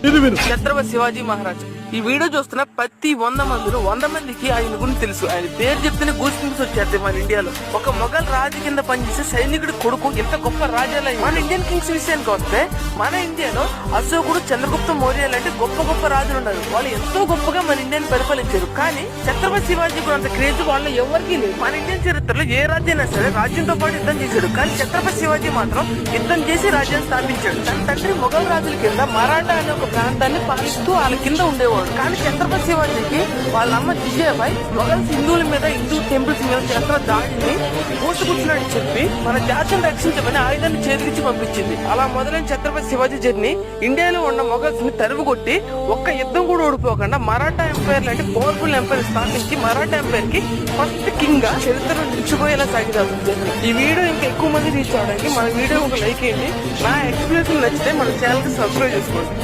ఇది విను. ఛత్రపతి శివాజీ మహారాజ్. ఈ వీడియో చూస్తున్న ప్రతి 100 మందిలో 100 మందికి ఆయన గురించి తెలుసు. ఆయన పేరు చెప్తేనే గూస్ బంప్స్ వచ్చేస్తాయి. మన ఇండియాలో ఒక మొఘల్ రాజు కింద పనిచేసే సైనికుడి కొడుకు ఇంత గొప్ప రాజాలు. మన ఇండియన్ కింగ్స్ విషయానికి వస్తే మన ఇండియాలో అశోకుడు, చంద్రగుప్త మౌర్య లాంటి గొప్ప గొప్ప రాజులు ఉన్నారు. వాళ్ళు ఎంతో గొప్పగా మన ఇండియాని పరిపాలించారు. కానీ ఛత్రపతి శివాజీ కూడా అంత క్రేజ్ వాళ్ళు ఎవరికి లేదు. మన ఇండియన్ చరిత్రలో ఏ రాజ్యమైనా సరే రాజ్యంతో పాటు యుద్ధం చేశాడు. కానీ ఛత్రపతి శివాజీ మాత్రం యుద్ధం చేసి రాజ్యాన్ని స్థాపించాడు. తన తండ్రి మొఘల్ రాజుల కింద మరాఠా అనే ఒక ప్రాంతాన్ని పాలిస్తూ వాళ్ళ కింద ఉండేవాడు. కానీ ఛత్రపతి శివాజీకి వాళ్ళ అమ్మ జిజాబాయి మొఘల్ హిందువుల మీద, హిందూ టెంపుల్స్ మీద చేస్తున్న దాడిని మూసుకూర్చున్నాడని చెప్పి మన జాతిని రక్షించమని ఆయుధాన్ని చేతికిచ్చి పంపించింది. అలా మొదలైన ఛత్రపతి శివాజీ జర్నీ ఇండియాలో ఉన్న మొఘల్స్ ని తరువు కొట్టి ఒక్క యుద్ధం కూడా ఓడిపోకుండా మరాఠా ఎంపైర్ లాంటి పవర్ఫుల్ ఎంపైర్ స్థాపించి మరాఠా ఎంపైర్ కి ఫస్ట్ కింగ్ గా చరిత్రలో నిలిచిపోయేలా సాగిదాం. ఈ వీడియో ఇంకా ఎక్కువ మంది రీచ్ అవడానికి మన వీడియో ఒక లైక్ చేయండి. నా ఎక్స్ప్లెనేషన్ నచ్చితే మన ఛానల్ కి సబ్స్క్రైబ్ చేసుకోండి.